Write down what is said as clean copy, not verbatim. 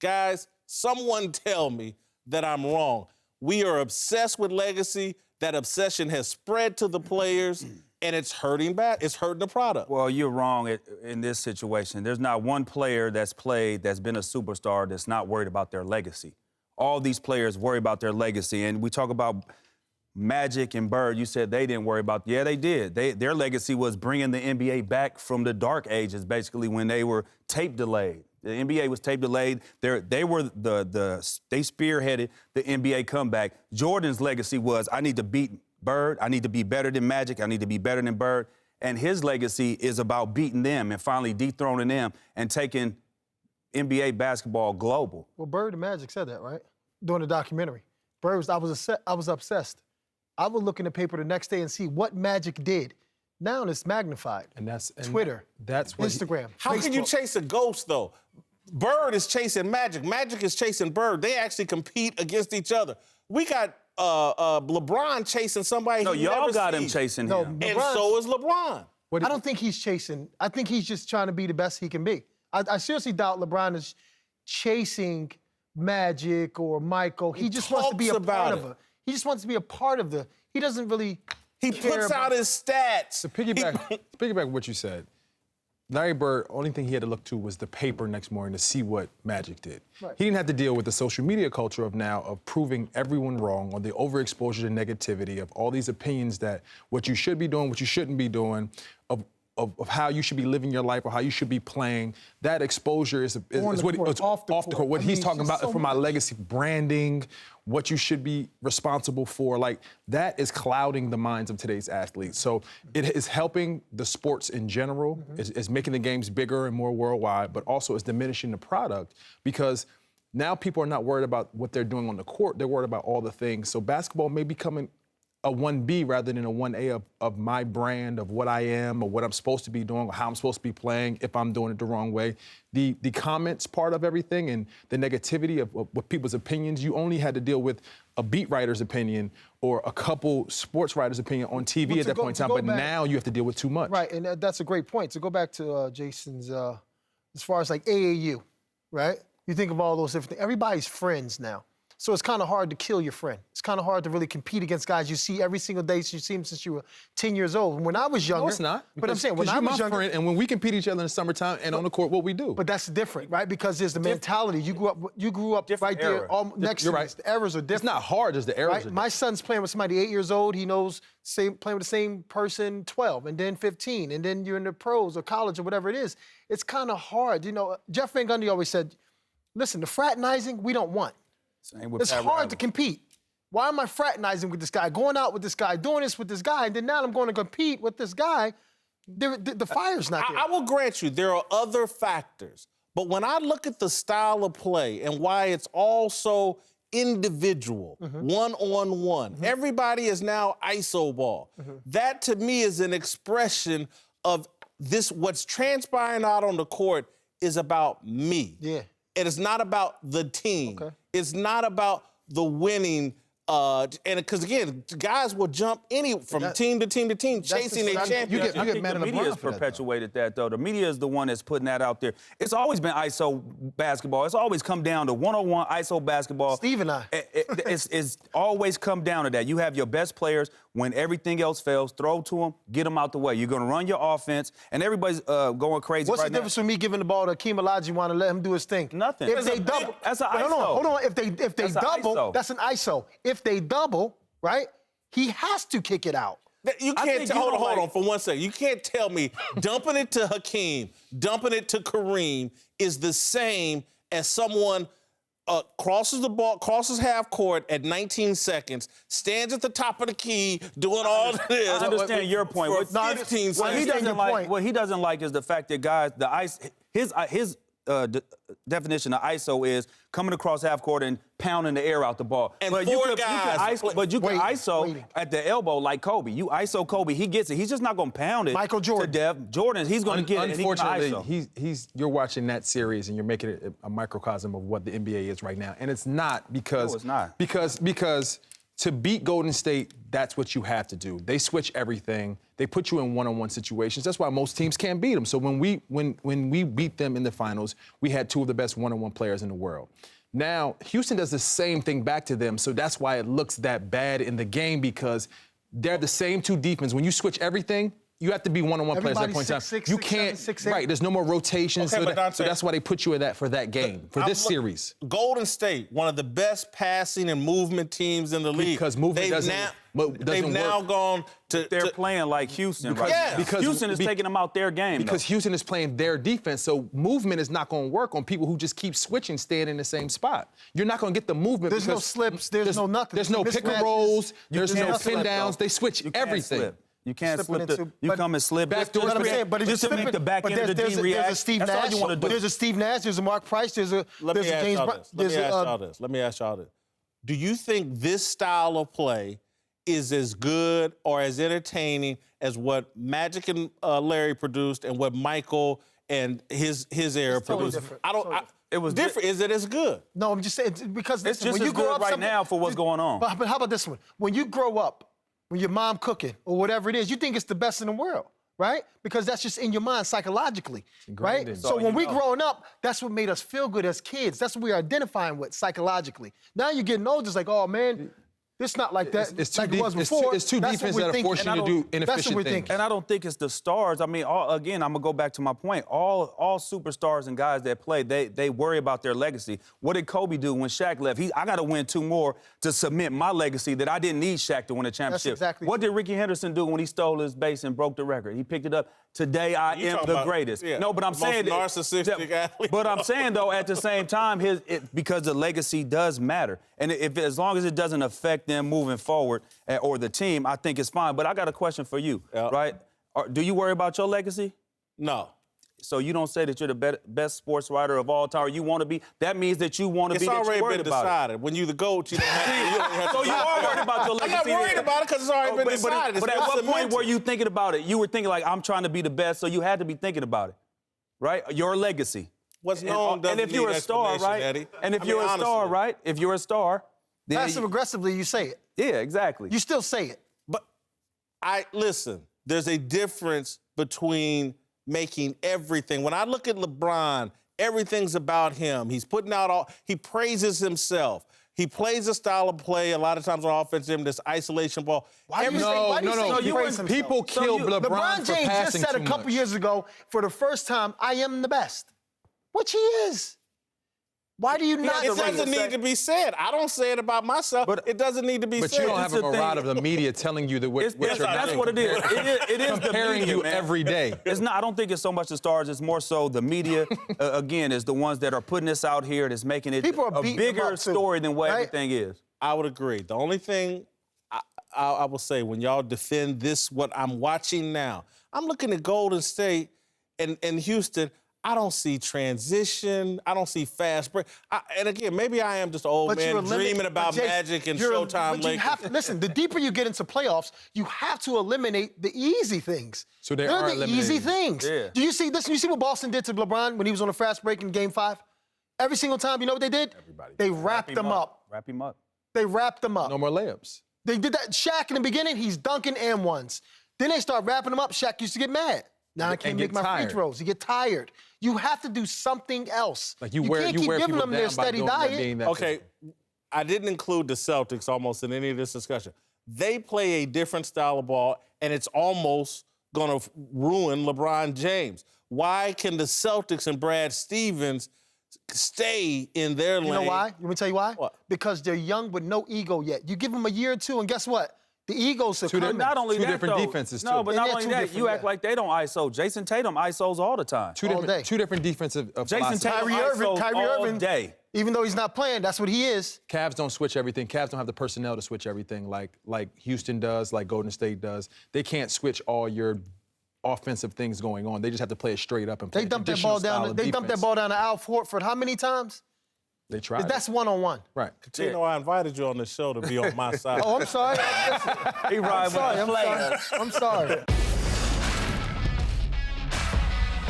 Guys, someone tell me that I'm wrong. We are obsessed with legacy. That obsession has spread to the players, and it's hurting the product. Well, you're wrong in this situation. There's not one player that's played that's been a superstar that's not worried about their legacy. All these players worry about their legacy. And we talk about Magic and Bird. You said they didn't worry about. Yeah, they did. Their legacy was bringing the NBA back from the dark ages, basically, when they were tape delayed. The NBA was tape delayed. They spearheaded the NBA comeback. Jordan's legacy was, I need to beat Bird. I need to be better than Magic. I need to be better than Bird. And his legacy is about beating them and finally dethroning them and taking NBA basketball global. Well, Bird and Magic said that, right? During the documentary. Bird was, I was obsessed. I would look in the paper the next day and see what Magic did. Now it's magnified. And that's Twitter, that's what Instagram. How Facebook. can you chase a ghost, though? Bird is chasing Magic. Magic is chasing Bird. They actually compete against each other. We got LeBron chasing somebody. No, y'all got him chasing him. And so is LeBron. I don't think he's chasing. I think he's just trying to be the best he can be. I seriously doubt LeBron is chasing Magic or Michael. He just wants to be a part of it. He just wants to be a part of the. He doesn't really. He puts out his stats. To piggyback what you said, Larry Bird, only thing he had to look to was the paper next morning to see what Magic did. Right. He didn't have to deal with the social media culture of now of proving everyone wrong, or the overexposure to negativity of all these opinions that what you should be doing, what you shouldn't be doing, of how you should be living your life or how you should be playing. That exposure is what off the court. What he's talking about is for my legacy, branding, what you should be responsible for. Like, that is clouding the minds of today's athletes. So it is helping the sports in general. It's making the games bigger and more worldwide, but also it's diminishing the product because now people are not worried about what they're doing on the court. They're worried about all the things. So basketball may be becoming a 1B rather than a 1A of my brand, of what I am, or what I'm supposed to be doing, or how I'm supposed to be playing if I'm doing it the wrong way. The comments part of everything and the negativity of what people's opinions, you only had to deal with a beat writer's opinion or a couple sports writers' opinion on TV at that point in time, but now you have to deal with too much. Right, and that's a great point. To go back to Jason's, as far as like AAU, right? You think of all those different things. Everybody's friends now. So it's kind of hard to kill your friend. It's kind of hard to really compete against guys you see every single day. You see them since you were 10 years old. When I was younger... No, it's not. But I'm saying, when I was younger... Friend, and when we compete each other in the summertime and on the court, what we do. But that's different, right? Because there's the mentality. You grew up right there next to us. The errors are different. It's not hard, just the errors are different. My son's playing with somebody 8 years old. He knows playing with the same person 12, and then 15, and then you're in the pros or college or whatever it is. It's kind of hard. You know, Jeff Van Gundy always said, listen, the fraternizing, we don't want. It's hard to compete. Why am I fraternizing with this guy, going out with this guy, doing this with this guy, and then now I'm going to compete with this guy? The fire's not there. I will grant you there are other factors, but when I look at the style of play and why it's all so individual, one-on-one, everybody is now iso ball. That, to me, is an expression of this, what's transpiring out on the court is about me. Yeah. It is not about the team. Okay. It's not about the winning. And because, again, guys will jump from team to team to team, chasing their champion. I think the media has perpetuated that, though. The media is the one that's putting that out there. It's always been ISO basketball. It's always come down to one-on-one ISO basketball. Steve and I. It's always come down to that. You have your best players. When everything else fails, throw to them, get them out the way. You're going to run your offense, and everybody's going crazy What's the difference from me giving the ball to Akeem Olajuwon and let him do his thing? Nothing. If they double, that's an ISO. Hold on. If they double, that's an ISO. If they double, right, he has to kick it out. You can't hold on for 1 second. You can't tell me dumping it to Hakeem, dumping it to Kareem is the same as someone crosses the ball, crosses half court at 19 seconds, stands at the top of the key, doing all this. I understand your point. For 15 seconds. What he doesn't like is the fact that guys, his definition of ISO is coming across half court and pounding the air out the ball. And but you can ISO at the elbow like Kobe. You ISO Kobe, he gets it. He's just not going to pound it. Michael Jordan. To death. Jordan, he's going to get it. Unfortunately, you're watching that series and you're making it a microcosm of what the NBA is right now. And it's not because... No, it's not. Because to beat Golden State, that's what you have to do. They switch everything. They put you in one-on-one situations. That's why most teams can't beat them. So when we beat them in the finals, we had two of the best one-on-one players in the world. Now, Houston does the same thing back to them, so that's why it looks that bad in the game, because they're the same two defense. When you switch everything, you have to be one-on-one players at that point in time. You can't, 6'7", 6'8". Right, there's no more rotations. Okay, so that's why they put you in that for that game, for this series. Golden State, one of the best passing and movement teams in the league. Because movement doesn't They've now gone to... They're playing like Houston, right? Yeah. Because Houston is taking them out their game. Because Houston is playing their defense, so movement is not going to work on people who just keep switching, staying in the same spot. You're not going to get the movement. There's no slips. There's no nothing. There's no pick and rolls. There's no pin downs. They switch everything. You can't slip you come and slip backdoor, just to make the back end of the D react. There's a Steve Nash. There's a Steve Nash. There's a Mark Price. There's a James Brown. Let me ask y'all this. Do you think this style of play is as good or as entertaining as what Magic and Larry produced and what Michael and his era produced? It was different. Is it as good? No, I'm just saying because it's just as good right now for what's going on. But how about this one? When you grow up, when your mom cooking or whatever it is, you think it's the best in the world, right? Because that's just in your mind psychologically, right? So when we growing up, that's what made us feel good as kids. That's what we're identifying with psychologically. Now you're getting old, it's like, oh man, it's not like that. It's like it was before. It's two defenses that are forcing you to do inefficient things. And I don't think it's the stars. I mean, again, I'm gonna go back to my point. All superstars and guys that play, they worry about their legacy. What did Kobe do when Shaq left? I got to win 2 more to cement my legacy that I didn't need Shaq to win a championship. That's exactly what did Ricky Henderson do when he stole his base and broke the record? He picked it up. Today I am the greatest. Yeah, no, but I'm saying narcissistic athlete. But I'm saying though, at the same time, because the legacy does matter, and as long as it doesn't affect them moving forward or the team, I think it's fine. But I got a question for you, right? Do you worry about your legacy? No. So you don't say that you're the best sports writer of all time, or you want to be. That means that you want to be. It's already been decided. When you're the GOAT, you don't have to. So you are worried about your legacy. I'm not worried about it because it's already been decided. But at what point were you thinking about it? You were thinking like, I'm trying to be the best, so you had to be thinking about it, right? Your legacy. What's known doesn't and if you're a star, right? Eddie. And if you're a star, right? If you're a star, then passive aggressively, you say it. Yeah, exactly. You still say it. But listen. There's a difference between making everything. When I look at LeBron, everything's about him. He's putting out he praises himself. He plays a style of play a lot of times on offense, this isolation ball. No. People kill LeBron James just said a couple years ago, for the first time, I am the best, which he is. Why do you not? It doesn't need to be said. I don't say it about myself, but it doesn't need to be said. But you don't have a mirage of the media telling you that what you're doing. That's what it is. It is comparing the media, you every day. It's not. I don't think it's so much the stars. It's more so the media. Again, is the ones that are putting this out here. That's making it a bigger story than what everything is. I would agree. The only thing I will say when y'all defend this, what I'm watching now, I'm looking at Golden State and Houston. I don't see transition. I don't see fast break. And again, maybe I am just an old man dreaming about Magic and Showtime Lakers. Listen, the deeper you get into playoffs, you have to eliminate the easy things. So they're the easy things. Yeah. Do you see this? You see what Boston did to LeBron when he was on a fast break in Game 5? Every single time, you know what they did? They wrapped him up. Wrap him up. They wrapped him up. No more layups. They did that. Shaq in the beginning, he's dunking and ones. Then they start wrapping him up. Shaq used to get mad. Now I can't make my free throws. You get tired. You have to do something else. Like you can't keep giving them their steady diet. Okay, I didn't include the Celtics almost in any of this discussion. They play a different style of ball, and it's almost going to ruin LeBron James. Why can the Celtics and Brad Stevens stay in their lane? You know why? Let me tell you why. What? Because they're young with no ego yet. You give them a year or two, and guess what? The egos are coming. Not only that, different though. defenses, too. No, but not only two that, different, you act like they don't ISO. Jason Tatum ISOs all the time. Two different defensive Jason Tatum ISOs all day. Even though he's not playing, that's what he is. Cavs don't switch everything. Cavs don't have the personnel to switch everything like Houston does, like Golden State does. They can't switch all your offensive things going on. They just have to play it straight up and play. They dumped that ball down. They dumped that ball down to Al Horford how many times? They tried. That's one-on-one. Right. Cuttino, I invited you on the show to be on my side. Oh, I'm sorry. He ride with the players. I'm sorry.